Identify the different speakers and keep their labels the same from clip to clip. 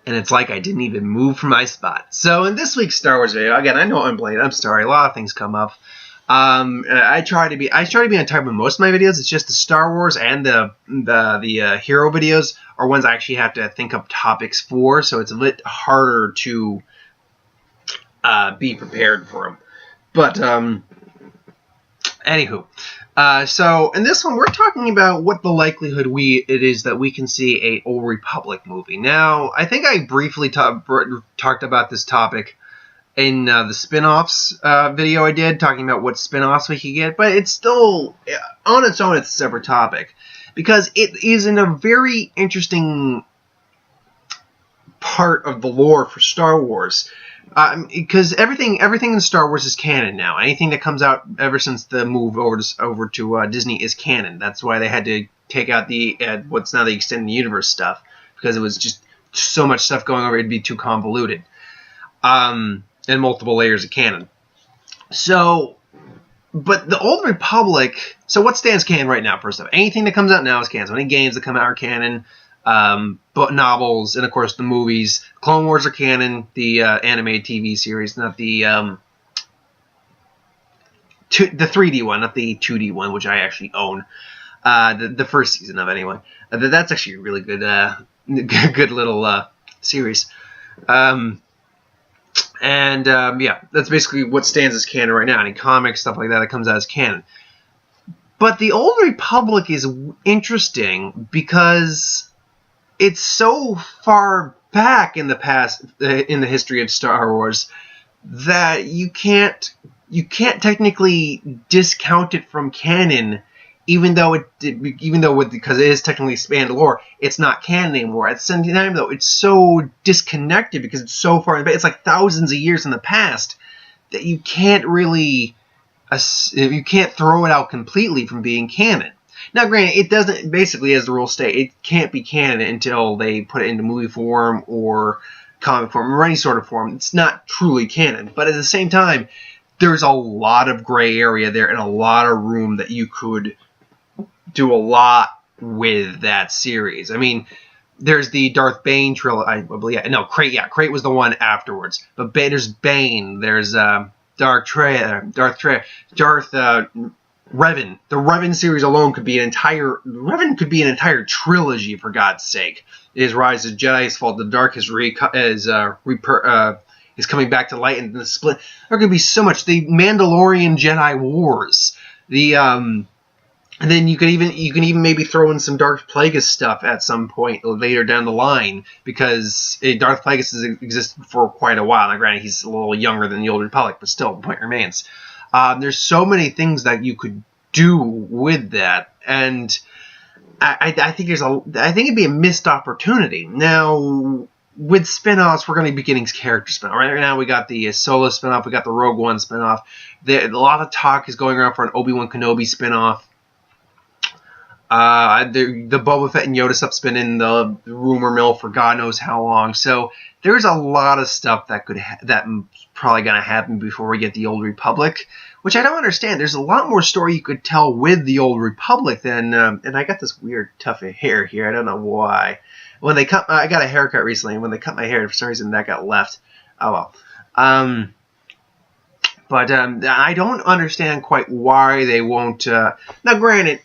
Speaker 1: and it's like I didn't even move from my spot. So in this week's Star Wars video, again, I know I'm late. I'm sorry. A lot of things come up. I try to be on time with most of my videos. It's just the Star Wars and the hero videos are ones I actually have to think up topics for, so it's a bit harder to be prepared for them. But anywho, so in this one we're talking about what the likelihood it is that we can see a Old Republic movie. Now, I think I briefly talked about this topic in the spin-offs video I did, talking about what spin-offs we could get, but it's still, on its own, it's a separate topic, because it is in a very interesting part of the lore for Star Wars, because everything in Star Wars is canon now. Anything that comes out ever since the move over to Disney is canon. That's why they had to take out the what's now the extended universe stuff, because it was just so much stuff going over, it'd be too convoluted. And multiple layers of canon. So, but the Old Republic, so what stands canon right now, first off? Anything that comes out now is canon. So any games that come out are canon, but novels, and of course the movies. Clone Wars are canon, the animated TV series, not the 3D one, not the 2D one, which I actually own. The first season of, anyway. That's actually a really good, good little series. Yeah, that's basically what stands as canon right now. Any comics, stuff like that comes out as canon. But the Old Republic is interesting because it's so far back in the past, in the history of Star Wars, that you can't technically discount it from canon, even though because it is technically expanded lore, it's not canon anymore. At the same time, though, it's so disconnected because it's so far in the past. It's like thousands of years in the past that you can't really, you can't throw it out completely from being canon. Now, granted, it doesn't, basically, as the rules state, it can't be canon until they put it into movie form or comic form or any sort of form. It's not truly canon. But at the same time, there's a lot of gray area there and a lot of room that you could do a lot with that series. I mean, there's the Darth Bane trilogy. I believe, Krayt. Yeah, Krayt was the one afterwards. But there's Bane. There's Darth Revan. The Revan series alone could be an entire trilogy, for God's sake. His rise as Jedi, his fall to the dark, his coming back to light, and the split. There could be so much. The Mandalorian Jedi Wars. And then you can even maybe throw in some Darth Plagueis stuff at some point later down the line, because Darth Plagueis has existed for quite a while. Now, granted, he's a little younger than the Old Republic, but still, the point remains. There's so many things that you could do with that, and I think it'd be a missed opportunity. Now, with spin-offs, we're going to be getting character spin-off. Right now, we got the Solo spin-off, we got the Rogue One spin-off. A lot of talk is going around for an Obi-Wan Kenobi spin-off. The Boba Fett and Yoda stuff's been in the rumor mill for God knows how long. So there's a lot of stuff that's probably going to happen before we get the Old Republic, which I don't understand. There's a lot more story you could tell with the Old Republic than, and I got this weird tuft of hair here. I don't know why. When they cut, I got a haircut recently, and when they cut my hair, for some reason that got left. Oh well. But I don't understand quite why they won't. Now, granted,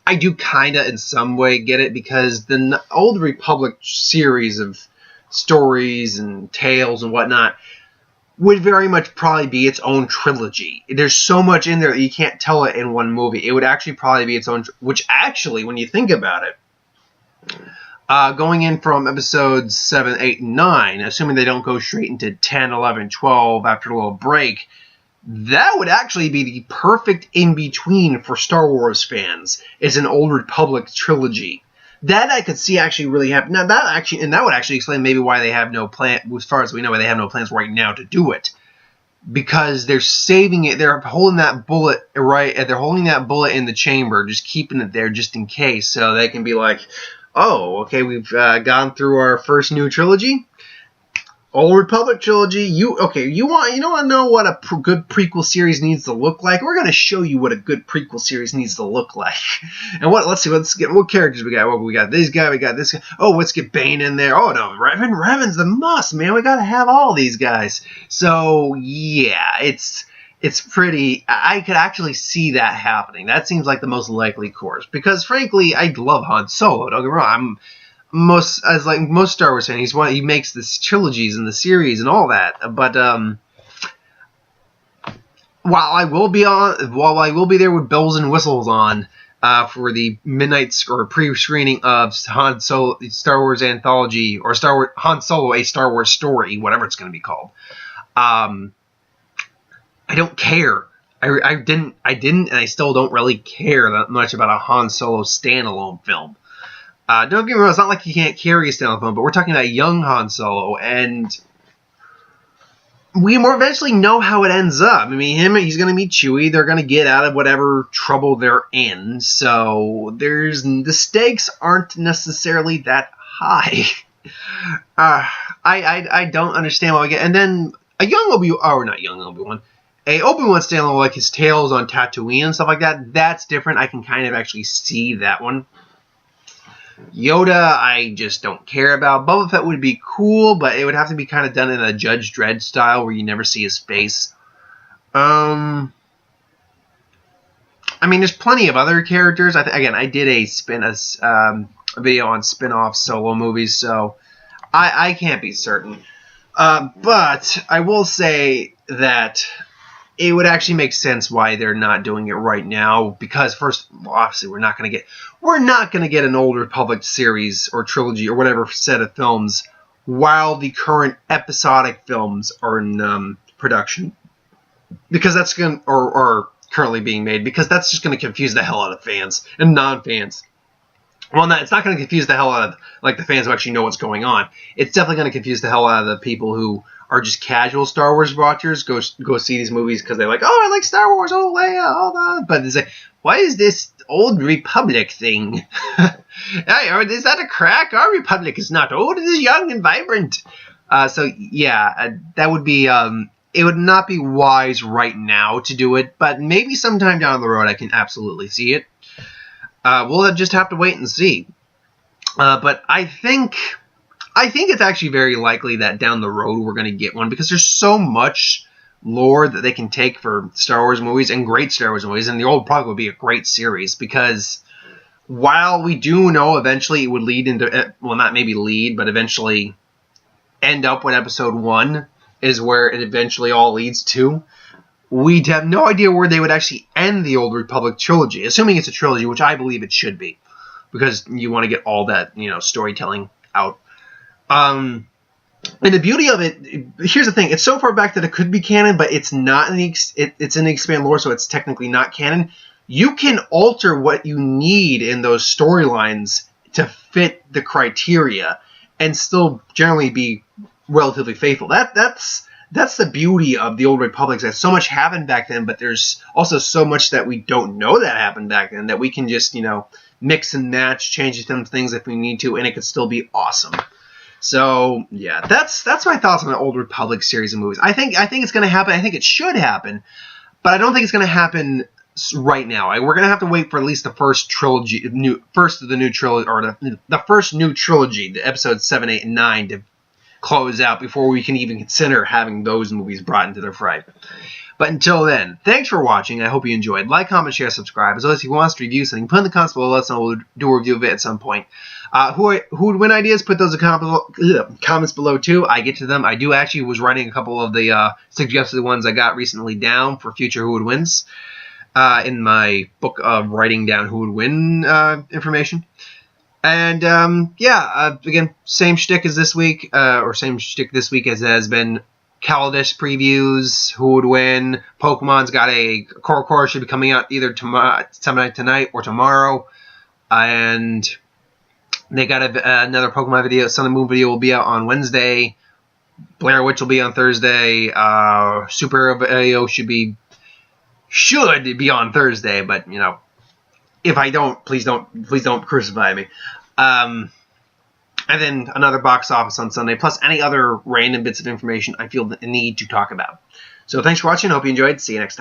Speaker 1: I do kind of in some way get it, because the Old Republic series of stories and tales and whatnot would very much probably be its own trilogy. There's so much in there that you can't tell it in one movie. It would actually probably be its own, which actually, when you think about it, going in from episodes 7, 8, and 9, assuming they don't go straight into 10, 11, 12 after a little break, that would actually be the perfect in-between for Star Wars fans, is an Old Republic trilogy. That I could see actually really happen. Now, that would actually explain maybe why they have no plan, as far as we know, why they have no plans right now to do it. Because they're saving it, they're holding that bullet, right, they're holding that bullet in the chamber, just keeping it there just in case, so they can be like, oh, okay, we've gone through our first new trilogy. Old Republic trilogy. You want to know what a good prequel series needs to look like? We're gonna show you what a good prequel series needs to look like. And let's get what characters we got. Well, we got this guy, we got this guy. Oh, let's get Bane in there. Oh no, Revan's the must, man. We gotta have all these guys. So yeah, it's pretty. I could actually see that happening. That seems like the most likely course because, frankly, I love Han Solo. Don't get me wrong. Most Star Wars fans, he makes the trilogies and the series and all that. But while I will be there with bells and whistles on for the midnight or pre-screening of Han Solo Star Wars Anthology or Han Solo A Star Wars Story, whatever it's going to be called. I don't care. I didn't, and I still don't really care that much about a Han Solo standalone film. Don't get me wrong, it's not like you can't carry a standalone film, but we're talking about young Han Solo, and we more eventually know how it ends up. I mean, he's going to meet Chewie, they're going to get out of whatever trouble they're in, so the stakes aren't necessarily that high. I don't understand why we get, and then a young Obi-Wan standalone, like his tales on Tatooine and stuff like that, that's different. I can kind of actually see that one. Yoda, I just don't care about. Boba Fett would be cool, but it would have to be kind of done in a Judge Dredd style where you never see his face. I mean, there's plenty of other characters. I did a video on spin-off solo movies, so I can't be certain. But I will say that it would actually make sense why they're not doing it right now, because obviously we're not going to get an Old Republic series or trilogy or whatever set of films while the current episodic films are in production, because that's or currently being made, because that's just going to confuse the hell out of fans and non-fans. Well, it's not going to confuse the hell out of the fans who actually know what's going on. It's definitely going to confuse the hell out of the people who are just casual Star Wars watchers, go see these movies because they're like, oh, I like Star Wars, oh, Leia, all that. But it's like, why is this Old Republic thing? Is that a crack? Our Republic is not old, it is young and vibrant. So, yeah, that would be, it would not be wise right now to do it, but maybe sometime down the road I can absolutely see it. We'll just have to wait and see. But I think it's actually very likely that down the road we're going to get one, because there's so much lore that they can take for Star Wars movies, and great Star Wars movies, and the Old Republic would be a great series, because while we do know eventually it would lead into, well, not maybe lead, but eventually end up when Episode 1 is where it eventually all leads to, we'd have no idea where they would actually end the Old Republic trilogy, assuming it's a trilogy, which I believe it should be, because you want to get all that, storytelling out. And the beauty of it, here's the thing, it's so far back that it could be canon, but it's not it's in the expanded lore, so it's technically not canon. You can alter what you need in those storylines to fit the criteria and still generally be relatively faithful. That's the beauty of the Old Republic. That so much happened back then, but there's also so much that we don't know that happened back then that we can just, mix and match, change some things if we need to, and it could still be awesome. So, yeah, that's my thoughts on the Old Republic series of movies. I think it's going to happen. I think it should happen, but I don't think it's going to happen right now. We're going to have to wait for at least the first trilogy, the first new trilogy, the episodes 7, 8, and 9, to close out before we can even consider having those movies brought into the fray. But until then, thanks for watching. I hope you enjoyed. Like, comment, share, subscribe. As always, if you want us to review something, put in the comments below. Let us know. We'll do a review of it at some point. Who would win ideas? Put those in comments below too. I get to them. I was writing a couple of the suggested ones I got recently down for future Who Would Wins in my book of writing down Who Would Win information. And again, same shtick as this week, or same shtick this week as it has been. Kaladesh previews, Who Would Win. Pokemon's got a core should be coming out either tonight or tomorrow, and they got another Pokemon video. Sun and Moon video will be out on Wednesday. Blair Witch will be on Thursday. Super AO should be on Thursday, but if I don't, please don't crucify me. And And then another box office on Sunday, plus any other random bits of information I feel the need to talk about. So thanks for watching. Hope you enjoyed. See you next time.